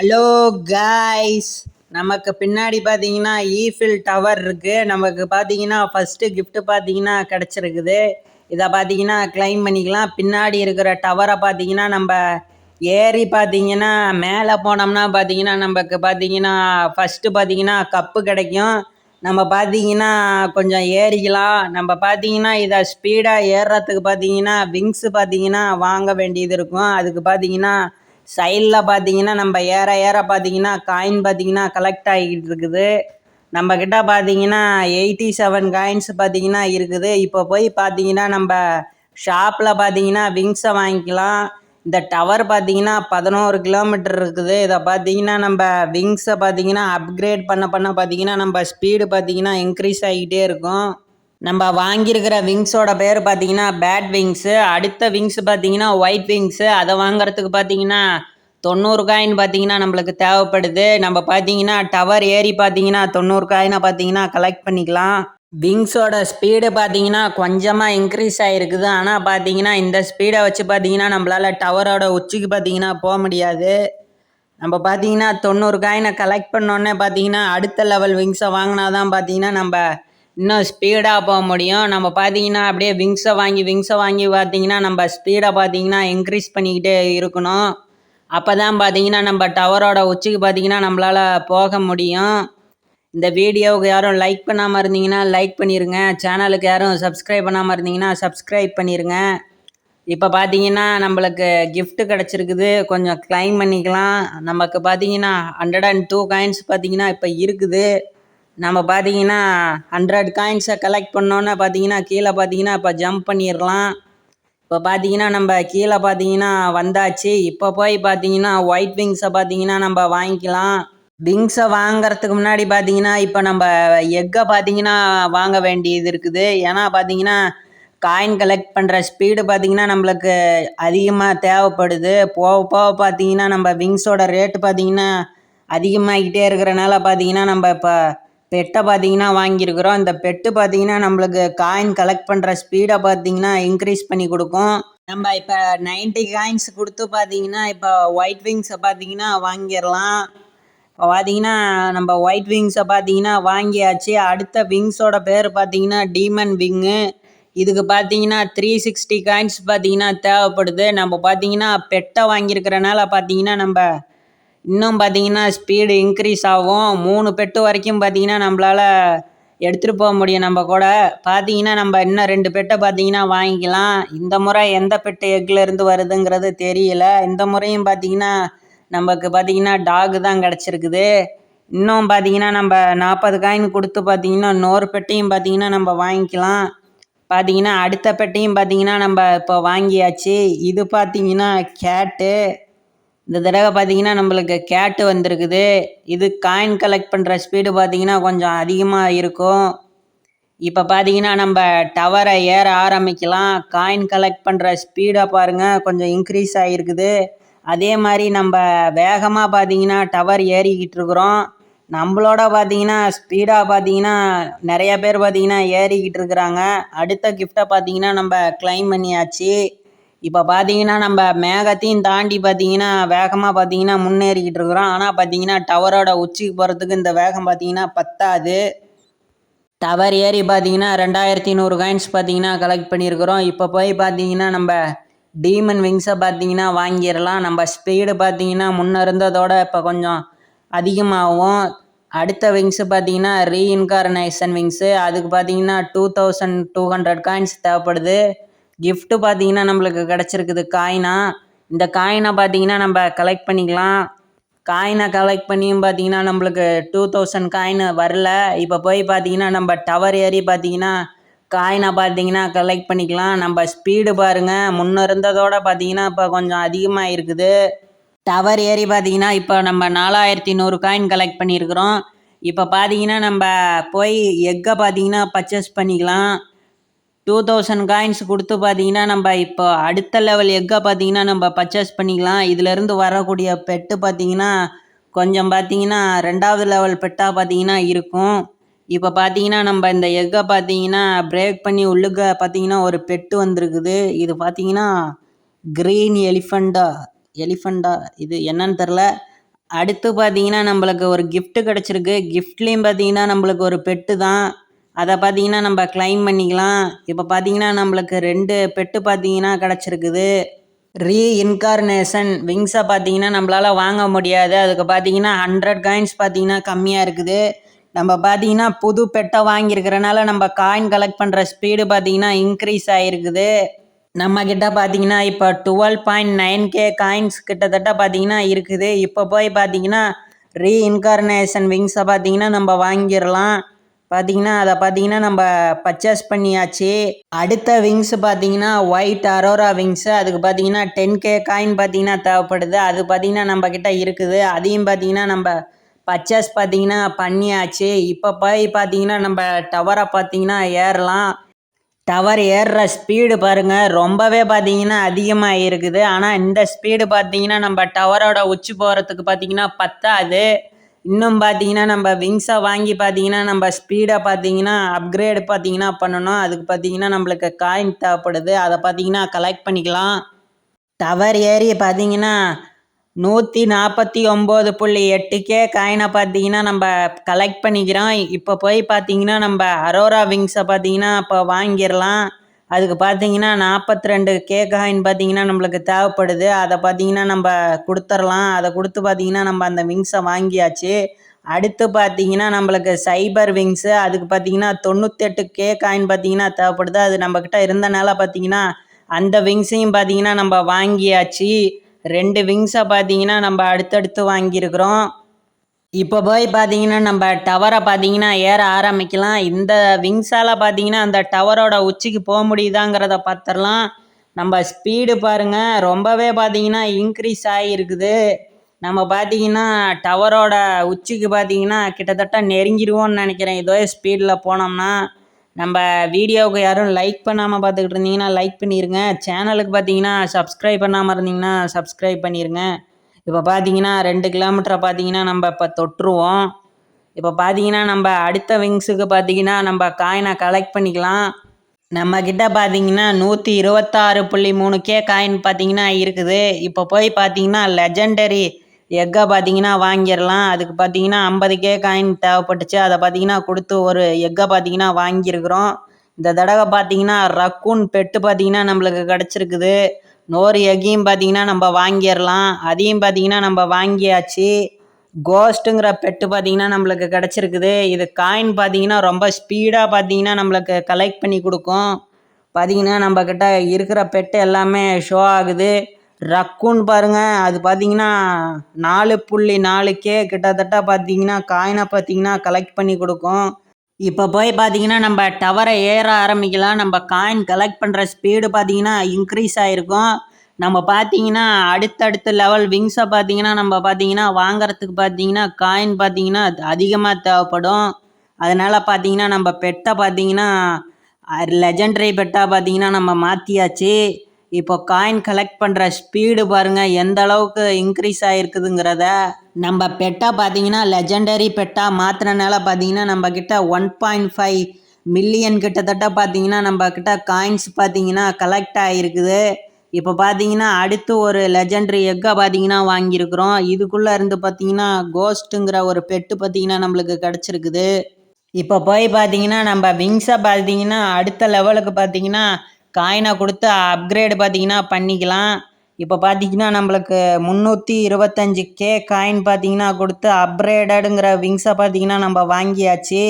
Hello guys, நமக்கு பின்னாடி பார்த்தீங்கன்னா ஈஃபில் டவர் இருக்குது. நமக்கு பார்த்தீங்கன்னா ஃபஸ்ட்டு கிஃப்ட்டு பார்த்தீங்கன்னா கிடச்சிருக்குது. இதை பார்த்தீங்கன்னா கிளைம் பண்ணிக்கலாம். பின்னாடி இருக்கிற டவரை பார்த்தீங்கன்னா நம்ம ஏறி பார்த்தீங்கன்னா மேலே போனோம்னா பார்த்தீங்கன்னா நமக்கு பார்த்தீங்கன்னா ஃபஸ்ட்டு பார்த்தீங்கன்னா கப்பு கிடைக்கும். நம்ம பார்த்தீங்கன்னா கொஞ்சம் ஏறிக்கலாம். நம்ம பார்த்தீங்கன்னா இதை ஸ்பீடாக ஏறுறதுக்கு பார்த்தீங்கன்னா விங்ஸு பார்த்தீங்கன்னா வாங்க வேண்டியது இருக்கும். அதுக்கு பார்த்தீங்கன்னா சைடில் பார்த்தீங்கன்னா நம்ம ஏற ஏற பார்த்தீங்கன்னா காயின் பார்த்தீங்கன்னா கலெக்ட் ஆகிக்கிட்டு இருக்குது. நம்மக்கிட்ட பார்த்தீங்கன்னா 87 காயின்ஸ் பார்த்தீங்கன்னா இருக்குது. இப்போ போய் பார்த்தீங்கன்னா நம்ம ஷாப்பில் பார்த்தீங்கன்னா விங்ஸை வாங்கிக்கலாம். இந்த டவர் பார்த்தீங்கன்னா 11 கிலோமீட்டர் இருக்குது. இதை பார்த்தீங்கன்னா நம்ம விங்ஸை பார்த்தீங்கன்னா அப்கிரேட் பண்ண பார்த்தீங்கன்னா நம்ம ஸ்பீடு பார்த்தீங்கன்னா இன்க்ரீஸ் ஆகிக்கிட்டே இருக்கும். நம்ம வாங்கியிருக்கிற விங்ஸோட பேர் பார்த்தீங்கன்னா பேட் விங்ஸு. அடுத்த விங்ஸ் பார்த்தீங்கன்னா ஒயிட் விங்ஸு. அதை வாங்குறதுக்கு பார்த்தீங்கன்னா 90 காயின் பார்த்தீங்கன்னா நம்மளுக்கு தேவைப்படுது. நம்ம பார்த்தீங்கன்னா டவர் ஏறி பார்த்தீங்கன்னா 90 காயினை பார்த்தீங்கன்னா கலெக்ட் பண்ணிக்கலாம். விங்ஸோட ஸ்பீடு பார்த்தீங்கன்னா கொஞ்சமாக இன்க்ரீஸ் ஆகிருக்குது. ஆனால் பார்த்தீங்கன்னா இந்த ஸ்பீடை வச்சு பார்த்தீங்கன்னா நம்மளால் டவரோட உச்சிக்கு பார்த்தீங்கன்னா போக முடியாது. நம்ம பார்த்தீங்கன்னா 90 காயினை கலெக்ட் பண்ணோன்னே பார்த்தீங்கன்னா அடுத்த லெவல் விங்ஸை வாங்கினா தான் பார்த்தீங்கன்னா நம்ம இன்னும் ஸ்பீடாக போக முடியும். நம்ம பார்த்தீங்கன்னா அப்படியே விங்ஸை வாங்கி பார்த்தீங்கன்னா நம்ம ஸ்பீடை பார்த்தீங்கன்னா இன்க்ரீஸ் பண்ணிக்கிட்டே இருக்கணும். அப்போ தான் பார்த்தீங்கன்னா நம்ம டவரோட உச்சிக்கு பார்த்தீங்கன்னா நம்மளால் போக முடியும். இந்த வீடியோவுக்கு யாரும் லைக் பண்ணாமல் இருந்தீங்கன்னா லைக் பண்ணிடுங்க. சேனலுக்கு யாரும் சப்ஸ்கிரைப் பண்ணாமல் இருந்தீங்கன்னா சப்ஸ்கிரைப் பண்ணிடுங்க. இப்போ பார்த்தீங்கன்னா நம்மளுக்கு கிஃப்ட்டு கிடச்சிருக்குது. கொஞ்சம் கிளைம் பண்ணிக்கலாம். நமக்கு பார்த்தீங்கன்னா 102 காயின்ஸ் பார்த்தீங்கன்னா இப்போ இருக்குது. நம்ம பார்த்தீங்கன்னா 100 காயின்ஸை கலெக்ட் பண்ணோன்னே பார்த்தீங்கன்னா கீழே பார்த்தீங்கன்னா இப்போ ஜம்ப் பண்ணிடலாம். இப்போ பார்த்தீங்கன்னா நம்ம கீழே பார்த்தீங்கன்னா வந்தாச்சு. இப்போ போய் பார்த்தீங்கன்னா ஒயிட் விங்ஸை பார்த்தீங்கன்னா நம்ம வாங்கிக்கலாம். விங்ஸை வாங்கிறதுக்கு முன்னாடி பார்த்தீங்கன்னா இப்போ நம்ம எக்கை பார்த்தீங்கன்னா வாங்க வேண்டியது இருக்குது. ஏன்னா பார்த்தீங்கன்னா காயின் கலெக்ட் பண்ணுற ஸ்பீடு பார்த்தீங்கன்னா நம்மளுக்கு அதிகமாக தேவைப்படுது. போக போக பார்த்தீங்கன்னா நம்ம விங்ஸோட ரேட்டு பார்த்தீங்கன்னா அதிகமாகிக்கிட்டே இருக்கிறனால பார்த்தீங்கன்னா நம்ம இப்போ பெட்டை பார்த்தீங்கன்னா வாங்கியிருக்கிறோம். இந்த பெட்டு பார்த்தீங்கன்னா நம்மளுக்கு காயின் கலெக்ட் பண்ணுற ஸ்பீடை பார்த்தீங்கன்னா இன்க்ரீஸ் பண்ணி கொடுக்கும். நம்ம இப்போ 90 காயின்ஸ் கொடுத்து பார்த்தீங்கன்னா இப்போ ஒயிட் விங்ஸை பார்த்தீங்கன்னா வாங்கிடலாம். இப்போ பார்த்தீங்கன்னா நம்ம ஒயிட் விங்ஸை பார்த்தீங்கன்னா வாங்கியாச்சு. அடுத்த விங்ஸோட பேர் பார்த்தீங்கன்னா டீமன் விங்கு. இதுக்கு பார்த்தீங்கன்னா 360 காயின்ஸ் பார்த்தீங்கன்னா தேவைப்படுது. நம்ம பார்த்தீங்கன்னா பெட்டை வாங்கியிருக்கிறனால பார்த்தீங்கன்னா நம்ம இன்னும் பார்த்தீங்கன்னா ஸ்பீடு இன்க்ரீஸ் ஆகும். 3 பெட்டு வரைக்கும் பார்த்தீங்கன்னா நம்மளால் எடுத்துகிட்டு போக முடியும். நம்ம கூட பார்த்தீங்கன்னா நம்ம இன்னும் 2 பெட்டை பார்த்தீங்கன்னா வாங்கிக்கலாம். இந்த முறை எந்த பெட்டு எக்லேருந்து வருதுங்கிறது தெரியல. இந்த முறையும் பார்த்தீங்கன்னா நமக்கு பார்த்தீங்கன்னா டாகு தான் கிடச்சிருக்குது. இன்னும் பார்த்தீங்கன்னா நம்ம 40 காயின் கொடுத்து பார்த்தீங்கன்னா இன்னொரு பெட்டையும் பார்த்தீங்கன்னா நம்ம வாங்கிக்கலாம். பார்த்தீங்கன்னா அடுத்த பெட்டையும் பார்த்தீங்கன்னா நம்ம இப்போ வாங்கியாச்சு. இது பார்த்தீங்கன்னா கேட்டு. இந்த தடவை பார்த்தீங்கன்னா நம்மளுக்கு கேட்டு வந்திருக்குது. இது காயின் கலெக்ட் பண்ணுற ஸ்பீடு பார்த்தீங்கன்னா கொஞ்சம் அதிகமாக இருக்கும். இப்போ பார்த்தீங்கன்னா நம்ம டவரை ஏற ஆரம்பிக்கலாம். காயின் கலெக்ட் பண்ணுற ஸ்பீடை பாருங்கள் கொஞ்சம் இன்க்ரீஸ் ஆகிருக்குது. அதே மாதிரி நம்ம வேகமாக பார்த்தீங்கன்னா டவர் ஏறிக்கிட்டு இருக்கிறோம். நம்மளோட பார்த்தீங்கன்னா ஸ்பீடாக பார்த்தீங்கன்னா நிறைய பேர் பார்த்தீங்கன்னா ஏறிக்கிட்டு இருக்கிறாங்க. அடுத்த கிஃப்டை பார்த்தீங்கன்னா நம்ம கிளைம் பண்ணியாச்சு. இப்போ பார்த்தீங்கன்னா நம்ம மேகத்தையும் தாண்டி பார்த்தீங்கன்னா வேகமாக பார்த்தீங்கன்னா முன்னேறிக்கிட்டு இருக்கிறோம். ஆனால் பார்த்தீங்கன்னா டவரோட உச்சிக்கு போகிறதுக்கு இந்த வேகம் பார்த்தீங்கன்னா பத்தாது. டவர் ஏறி பார்த்தீங்கன்னா 2100 காயின்ஸ் பார்த்தீங்கன்னா கலெக்ட் பண்ணியிருக்கிறோம். இப்போ போய் பார்த்தீங்கன்னா நம்ம டீமன் விங்ஸை பார்த்தீங்கன்னா வாங்கிடலாம். நம்ம ஸ்பீடு பார்த்தீங்கன்னா முன்ன இருந்ததோட இப்போ கொஞ்சம் அதிகமாகும். அடுத்த விங்ஸு பார்த்தீங்கன்னா ரீஇன்கார்னேஷன் விங்ஸு. அதுக்கு பார்த்தீங்கன்னா 2200 காயின்ஸ் தேவைப்படுது. கிஃப்ட்டு பார்த்தீங்கன்னா நம்மளுக்கு கிடச்சிருக்குது காயினா. இந்த காயினை பார்த்தீங்கன்னா நம்ம கலெக்ட் பண்ணிக்கலாம். காயினை கலெக்ட் பண்ணியும் பார்த்தீங்கன்னா நம்மளுக்கு 2000 காயின் வரல. இப்போ போய் பார்த்தீங்கன்னா நம்ம டவர் ஏறி பார்த்தீங்கன்னா காயினை பார்த்தீங்கன்னா கலெக்ட் பண்ணிக்கலாம். நம்ம ஸ்பீடு பாருங்கள் முன்ன இருந்ததோட பார்த்தீங்கன்னா இப்போ கொஞ்சம் அதிகமாக இருக்குது. டவர் ஏறி பார்த்தீங்கன்னா இப்போ நம்ம 4100 காயின் கலெக்ட் பண்ணியிருக்கிறோம். இப்போ பார்த்தீங்கன்னா நம்ம போய் எக்கை பார்த்தீங்கன்னா பர்ச்சேஸ் பண்ணிக்கலாம். 2000 காயின்ஸ் கொடுத்து பார்த்தீங்கன்னா நம்ம இப்போ அடுத்த லெவல் எக்கை பார்த்தீங்கன்னா நம்ம பர்ச்சேஸ் பண்ணிக்கலாம். இதிலேருந்து வரக்கூடிய பெட்டு பார்த்தீங்கன்னா கொஞ்சம் பார்த்தீங்கன்னா 2வது லெவல் பெட்டாக பார்த்தீங்கன்னா இருக்கும். இப்போ பார்த்தீங்கன்னா நம்ம இந்த எக்கை பார்த்தீங்கன்னா பிரேக் பண்ணி உள்ளுக்க பார்த்தீங்கன்னா ஒரு பெட்டு வந்திருக்குது. இது பார்த்தீங்கன்னா க்ரீன் எலிஃபண்டா இது என்னன்னு தெரில. அடுத்து பார்த்தீங்கன்னா நம்மளுக்கு ஒரு கிஃப்ட் கிடச்சிருக்கு. கிஃப்ட்லேயும் பார்த்தீங்கன்னா நம்மளுக்கு ஒரு பெட்டு தான். அதை பார்த்தீங்கன்னா நம்ம கிளைம் பண்ணிக்கலாம். இப்போ பார்த்தீங்கன்னா நம்மளுக்கு 2 பெட்டு பார்த்தீங்கன்னா கிடச்சிருக்குது. ரீஇன்கார்னேஷன் விங்ஸை பார்த்தீங்கன்னா நம்மளால் வாங்க முடியாது. அதுக்கு பார்த்தீங்கன்னா 100 காயின்ஸ் பார்த்தீங்கன்னா கம்மியாக இருக்குது. நம்ம பார்த்தீங்கன்னா புது பெட்டை வாங்கியிருக்கிறனால நம்ம காயின் கலெக்ட் பண்ணுற ஸ்பீடு பார்த்தீங்கன்னா இன்க்ரீஸ் ஆகிருக்குது. நம்மக்கிட்ட பார்த்தீங்கன்னா இப்போ 12.9K காயின்ஸ் கிட்டத்தட்ட பார்த்தீங்கன்னா இருக்குது. இப்போ போய் பார்த்தீங்கன்னா ரீஇன்கார்னேஷன் விங்ஸை பார்த்தீங்கன்னா நம்ம வாங்கிடலாம். பார்த்தீங்கன்னா அதை பார்த்தீங்கன்னா நம்ம பர்ச்சேஸ் பண்ணியாச்சு. அடுத்த விங்ஸ் பார்த்தீங்கன்னா ஒயிட் அரோரா விங்ஸு. அதுக்கு பார்த்தீங்கன்னா 10K காயின் பார்த்தீங்கன்னா தேவைப்படுது. அது பார்த்தீங்கன்னா நம்மக்கிட்ட இருக்குது. அதையும் பார்த்தீங்கன்னா நம்ம பர்ச்சேஸ் பார்த்தீங்கன்னா பண்ணியாச்சு. இப்போ போய் பார்த்தீங்கன்னா நம்ம டவரை பார்த்தீங்கன்னா ஏறலாம். டவர் ஏறுற ஸ்பீடு பாருங்கள் ரொம்பவே பார்த்தீங்கன்னா அதிகமாக இருக்குது. ஆனால் இந்த ஸ்பீடு பார்த்தீங்கன்னா நம்ம டவரோட உச்சி போகிறதுக்கு பார்த்தீங்கன்னா பத்தாது. இன்னும் பார்த்தீங்கன்னா நம்ம விங்ஸை வாங்கி பார்த்தீங்கன்னா நம்ம ஸ்பீடை பார்த்தீங்கன்னா அப்கிரேடு பார்த்தீங்கன்னா பண்ணணும். அதுக்கு பார்த்தீங்கன்னா நம்மளுக்கு காயின் தேவைப்படுது. அதை பார்த்தீங்கன்னா கலெக்ட் பண்ணிக்கலாம். டவர் ஏறி பார்த்தீங்கன்னா 149.8K காயினை பார்த்தீங்கன்னா நம்ம கலெக்ட் பண்ணிக்கிறோம். இப்போ போய் பார்த்தீங்கன்னா நம்ம அரோரா விங்ஸை பார்த்தீங்கன்னா இப்போ வாங்கிடலாம். அதுக்கு பார்த்தீங்கன்னா 42K காயின் பார்த்தீங்கன்னா நம்மளுக்கு தேவைப்படுது. அதை பார்த்தீங்கன்னா நம்ம கொடுத்துர்லாம். அதை கொடுத்து பார்த்தீங்கன்னா நம்ம அந்த விங்ஸை வாங்கியாச்சு. அடுத்து பார்த்தீங்கன்னா நம்மளுக்கு சைபர் விங்ஸு. அதுக்கு பார்த்தீங்கன்னா 98K காயின் பார்த்தீங்கன்னா தேவைப்படுது. அது நம்மக்கிட்ட இருந்தனால பார்த்தீங்கன்னா அந்த விங்ஸையும் பார்த்தீங்கன்னா நம்ம வாங்கியாச்சு. 2 விங்ஸை பார்த்தீங்கன்னா நம்ம அடுத்தடுத்து வாங்கியிருக்கிறோம். இப்போ போய் பார்த்தீங்கன்னா நம்ம டவரை பார்த்தீங்கன்னா ஏற ஆரம்பிக்கலாம். இந்த விங்ஸால் பார்த்தீங்கன்னா அந்த டவரோட உச்சிக்கு போக முடியுதாங்கிறத பார்த்துடலாம். நம்ம ஸ்பீடு பாருங்கள் ரொம்பவே பார்த்தீங்கன்னா இன்க்ரீஸ் ஆகியிருக்குது. நம்ம பார்த்தீங்கன்னா டவரோட உச்சிக்கு பார்த்தீங்கன்னா கிட்டத்தட்ட நெருங்கிடுவோன்னு நினைக்கிறேன் இதோ ஸ்பீடில் போனோம்னா. நம்ம வீடியோவுக்கு யாரும் லைக் பண்ணாமல் பார்த்துக்கிட்டு இருந்தீங்கன்னா லைக் பண்ணிடுங்க. சேனலுக்கு பார்த்தீங்கன்னா சப்ஸ்கிரைப் பண்ணாமல் இருந்தீங்கன்னா சப்ஸ்கிரைப் பண்ணிடுங்க. இப்போ பார்த்தீங்கன்னா 2 கிலோமீட்டரை பார்த்தீங்கன்னா நம்ம இப்போ தொட்டுருவோம். இப்போ பார்த்தீங்கன்னா நம்ம அடுத்த விங்ஸுக்கு பார்த்தீங்கன்னா நம்ம காயினை கலெக்ட் பண்ணிக்கலாம். நம்மக்கிட்ட பார்த்தீங்கன்னா 126.3K காயின் பார்த்தீங்கன்னா இருக்குது. இப்போ போய் பார்த்தீங்கன்னா லெஜெண்டரி எக்கை பார்த்தீங்கன்னா வாங்கிடலாம். அதுக்கு பார்த்தீங்கன்னா 50K காயின் தேவைப்பட்டுச்சு. அதை பார்த்தீங்கன்னா கொடுத்து ஒரு எக்கை பார்த்தீங்கன்னா வாங்கியிருக்கிறோம். இந்த தடவை பார்த்தீங்கன்னா ரக்கூன் பெட்டு பார்த்தீங்கன்னா நம்மளுக்கு கிடச்சிருக்குது. நோரு எக்கையும் பார்த்தீங்கன்னா நம்ம வாங்கிடலாம். அதையும் பார்த்தீங்கன்னா நம்ம வாங்கியாச்சு. கோஸ்ட்டுங்கிற பெட்டு பார்த்தீங்கன்னா நம்மளுக்கு கிடச்சிருக்குது. இது காயின் பார்த்தீங்கன்னா ரொம்ப ஸ்பீடாக பார்த்தீங்கன்னா நம்மளுக்கு கலெக்ட் பண்ணி கொடுக்கும். பார்த்தீங்கன்னா நம்மக்கிட்ட இருக்கிற பெட்டு எல்லாமே ஷோ ஆகுது. ரக்கூன் பாருங்கள், அது பார்த்தீங்கன்னா 4.4K கிட்டத்தட்ட பார்த்தீங்கன்னா காயினை பார்த்தீங்கன்னா கலெக்ட் பண்ணி கொடுக்கும். இப்போ போய் பார்த்தீங்கன்னா நம்ம டவரை ஏற ஆரம்பிக்கலாம். நம்ம காயின் கலெக்ட் பண்ணுற ஸ்பீடு பார்த்தீங்கன்னா இன்க்ரீஸ் ஆகிருக்கும். நம்ம பார்த்தீங்கன்னா அடுத்தடுத்த லெவல் விங்ஸை பார்த்தீங்கன்னா நம்ம பார்த்தீங்கன்னா வாங்குறதுக்கு பார்த்தீங்கன்னா காயின் பார்த்தீங்கன்னா அதிகமாக தேவைப்படும். அதனால் பார்த்தீங்கன்னா நம்ம பெட்டை பார்த்தீங்கன்னா லெஜெண்டரி பெட்டாக பார்த்தீங்கன்னா நம்ம மாற்றியாச்சு. இப்போ காயின் கலெக்ட் பண்ணுற ஸ்பீடு பாருங்கள் எந்த அளவுக்கு இன்க்ரீஸ் ஆகிருக்குதுங்கிறத. நம்ம பெட்டை பார்த்தீங்கன்னா லெஜெண்டரி பெட்டாக மாற்றினால பார்த்தீங்கன்னா நம்மக்கிட்ட 1.5 மில்லியன் கிட்டத்தட்ட பார்த்தீங்கன்னா நம்மக்கிட்ட காயின்ஸ் பார்த்தீங்கன்னா கலெக்ட் ஆகிருக்குது. இப்போ பார்த்தீங்கன்னா அடுத்து ஒரு லெஜெண்டரி எக்கை பார்த்தீங்கன்னா வாங்கியிருக்கிறோம். இதுக்குள்ளே இருந்து பார்த்தீங்கன்னா கோஸ்ட்டுங்கிற ஒரு பெட்டு பார்த்தீங்கன்னா நம்மளுக்கு கிடச்சிருக்குது. இப்போ போய் பார்த்தீங்கன்னா நம்ம விங்ஸை பார்த்தீங்கன்னா அடுத்த லெவலுக்கு பார்த்தீங்கன்னா காயினை கொடுத்து அப்கிரேடு பார்த்தீங்கன்னா பண்ணிக்கலாம். இப்போ பார்த்தீங்கன்னா நம்மளுக்கு 325K காயின் பார்த்தீங்கன்னா கொடுத்து அப்கிரேடடுங்கிற விங்ஸை பார்த்தீங்கன்னா நம்ம வாங்கியாச்சு.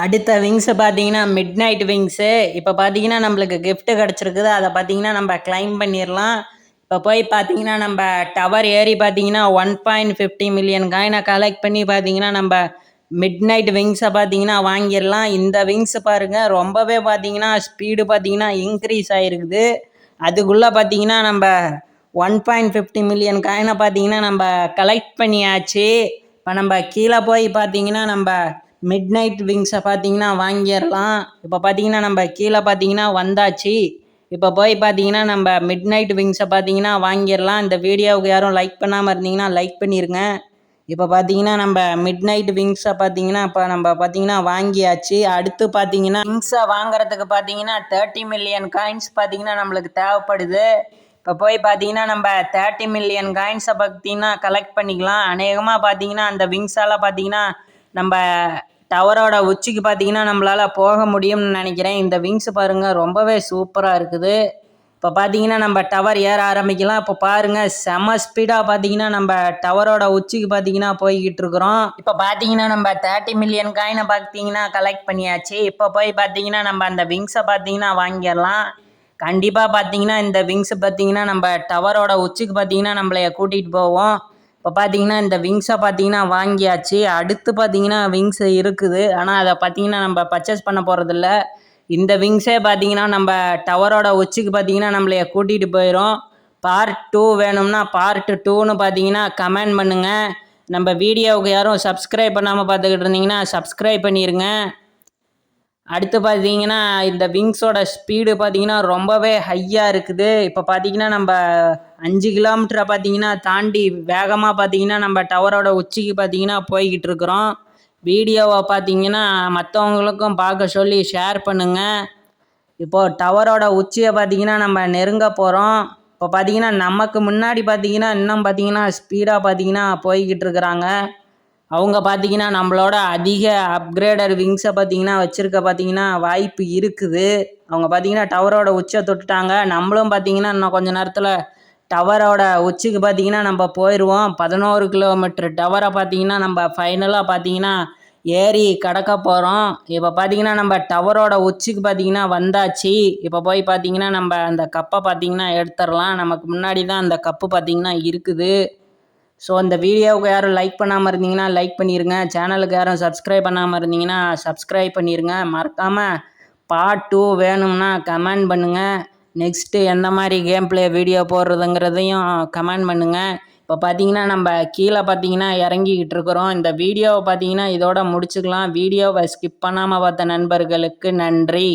அடுத்த விங்ஸு பார்த்தீங்கன்னா மிட் நைட் விங்ஸு. இப்போ பார்த்தீங்கன்னா நம்மளுக்கு கிஃப்ட்டு கிடச்சிருக்குது. அதை பார்த்தீங்கன்னா நம்ம கிளைம் பண்ணிடலாம். இப்போ போய் பார்த்தீங்கன்னா நம்ம டவர் ஏறி பார்த்தீங்கன்னா 1.50 மில்லியன் காயினை கலெக்ட் பண்ணி பார்த்தீங்கன்னா நம்ம மிட் நைட் விங்ஸை பார்த்தீங்கன்னா வாங்கிடலாம். இந்த விங்ஸு பாருங்கள் ரொம்பவே பார்த்தீங்கன்னா ஸ்பீடு பார்த்தீங்கன்னா இன்க்ரீஸ் ஆகிருக்குது. அதுக்குள்ளே பார்த்தீங்கன்னா நம்ம 1.50 மில்லியன் காயினை பார்த்தீங்கன்னா நம்ம கலெக்ட் பண்ணியாச்சு. இப்போ நம்ம கீழே போய் பார்த்தீங்கன்னா நம்ம மிட் நைட் விங்ஸை பார்த்தீங்கன்னா வாங்கிடலாம். இப்போ பார்த்தீங்கன்னா நம்ம கீழே பார்த்தீங்கன்னா வந்தாச்சு. இப்போ போய் பார்த்தீங்கன்னா நம்ம மிட் நைட் விங்ஸை பார்த்தீங்கன்னா வாங்கிடலாம். இந்த வீடியோவுக்கு யாரும் லைக் பண்ணாமல் இருந்தீங்கன்னா லைக் பண்ணிடுங்க. இப்போ பார்த்தீங்கன்னா நம்ம மிட் நைட் விங்ஸை பார்த்தீங்கன்னா இப்போ நம்ம பார்த்தீங்கன்னா வாங்கியாச்சு. அடுத்து பார்த்தீங்கன்னா விங்ஸை வாங்குறதுக்கு பார்த்தீங்கன்னா 30 மில்லியன் காயின்ஸ் பார்த்தீங்கன்னா நம்மளுக்கு தேவைப்படுது. இப்போ போய் பார்த்தீங்கன்னா நம்ம 30 மில்லியன் காயின்ஸை பார்த்தீங்கன்னா கலெக்ட் பண்ணிக்கலாம். அநேகமாக பார்த்தீங்கன்னா அந்த விங்ஸால் பார்த்தீங்கன்னா நம்ம டவரோட உச்சிக்கு பார்த்தீங்கன்னா நம்மளால் போக முடியும்னு நினைக்கிறேன். இந்த விங்ஸ் பாருங்கள் ரொம்பவே சூப்பராக இருக்குது. இப்போ பார்த்தீங்கன்னா நம்ம டவர் ஏற ஆரம்பிக்கலாம். இப்போ பாருங்கள் செம ஸ்பீடாக பார்த்தீங்கன்னா நம்ம டவரோட உச்சிக்கு பார்த்தீங்கன்னா போய்கிட்டு இருக்கிறோம். இப்போ பார்த்தீங்கன்னா நம்ம 30 மில்லியன் காயினை பார்த்தீங்கன்னா கலெக்ட் பண்ணியாச்சு. இப்போ போய் பார்த்தீங்கன்னா நம்ம அந்த விங்ஸை பார்த்தீங்கன்னா வாங்கிடலாம். கண்டிப்பாக பார்த்தீங்கன்னா இந்த விங்ஸ் பார்த்தீங்கன்னா நம்ம டவரோட உச்சிக்கு பார்த்தீங்கன்னா நம்மளைய கூட்டிகிட்டு போவோம். இப்போ பார்த்தீங்கன்னா இந்த விங்ஸை பார்த்தீங்கன்னா வாங்கியாச்சு. அடுத்து பார்த்தீங்கன்னா விங்ஸ் இருக்குது, ஆனால் அதை பார்த்தீங்கன்னா நம்ம பர்ச்சேஸ் பண்ண போகிறதில்ல. இந்த விங்ஸே பார்த்தீங்கன்னா நம்ம டவரோட உச்சிக்கு பார்த்தீங்கன்னா நம்மளைய கூட்டிகிட்டு போயிடும். பார்ட் 2 வேணும்னா பார்ட் 2ன்னு பார்த்தீங்கன்னா கமெண்ட் பண்ணுங்கள். நம்ம வீடியோவுக்கு யாரும் சப்ஸ்கிரைப் பண்ணாமல் பார்த்துக்கிட்டு இருந்தீங்கன்னா சப்ஸ்கிரைப் பண்ணிடுங்க. அடுத்து பார்த்தீங்கன்னா இந்த விங்ஸோட ஸ்பீடு பார்த்தீங்கன்னா ரொம்பவே ஹையாக இருக்குது. இப்போ பார்த்தீங்கன்னா நம்ம 5 கிலோமீட்டரை பார்த்தீங்கன்னா தாண்டி வேகமாக பார்த்தீங்கன்னா நம்ம டவரோட உச்சிக்கு பார்த்தீங்கன்னா போய்கிட்டு இருக்கிறோம். வீடியோவை பார்த்தீங்கன்னா மற்றவங்களுக்கும் பார்க்க சொல்லி ஷேர் பண்ணுங்கள். இப்போது டவரோட உச்சியை பார்த்தீங்கன்னா நம்ம நெருங்க போகிறோம். இப்போ பார்த்தீங்கன்னா நமக்கு முன்னாடி பார்த்தீங்கன்னா இன்னும் பார்த்தீங்கன்னா ஸ்பீடாக பார்த்தீங்கன்னா போய்கிட்டு இருக்கிறாங்க. அவங்க பார்த்தீங்கன்னா நம்மளோட அதிக அப்கிரேடர் விங்ஸை பார்த்தீங்கன்னா வச்சுருக்க பார்த்தீங்கன்னா வாய்ப்பு இருக்குது. அவங்க பார்த்தீங்கன்னா டவரோட உச்சியை தொட்டுட்டாங்க. நம்மளும் பார்த்தீங்கன்னா இன்னும் கொஞ்சம் நேரத்தில் டவரோட உச்சிக்கு பார்த்தீங்கன்னா நம்ம போயிடுவோம். 11 கிலோமீட்டர் டவரை பார்த்தீங்கன்னா நம்ம ஃபைனலாக பார்த்தீங்கன்னா ஏறி கடக்க போகிறோம். இப்போ பார்த்தீங்கன்னா நம்ம டவரோட உச்சிக்கு பார்த்தீங்கன்னா வந்தாச்சு. இப்போ போய் பார்த்தீங்கன்னா நம்ம அந்த கப்பை பார்த்தீங்கன்னா எடுத்துடலாம். நமக்கு முன்னாடி தான் அந்த கப்பு பார்த்தீங்கன்னா இருக்குது. ஸோ இந்த வீடியோவுக்கு யாரும் லைக் பண்ணாமல் இருந்தீங்கன்னா லைக் பண்ணிடுங்க. சேனலுக்கு யாரும் சப்ஸ்கிரைப் பண்ணாமல் இருந்தீங்கன்னா சப்ஸ்கிரைப் பண்ணிடுங்க. மறக்காமல் பார்ட் 2 வேணும்னா கமெண்ட் பண்ணுங்கள். நெக்ஸ்ட்டு எந்த மாதிரி கேம் ப்ளே வீடியோ போடுறதுங்கிறதையும் கமெண்ட் பண்ணுங்கள். இப்போ பார்த்தீங்கன்னா நம்ம கீழே பார்த்தீங்கன்னா இறங்கிக்கிட்டு இருக்கிறோம். இந்த வீடியோவை பார்த்தீங்கன்னா இதோட முடிச்சுக்கலாம். வீடியோவை ஸ்கிப் பண்ணாமல் பார்த்த நண்பர்களுக்கு நன்றி.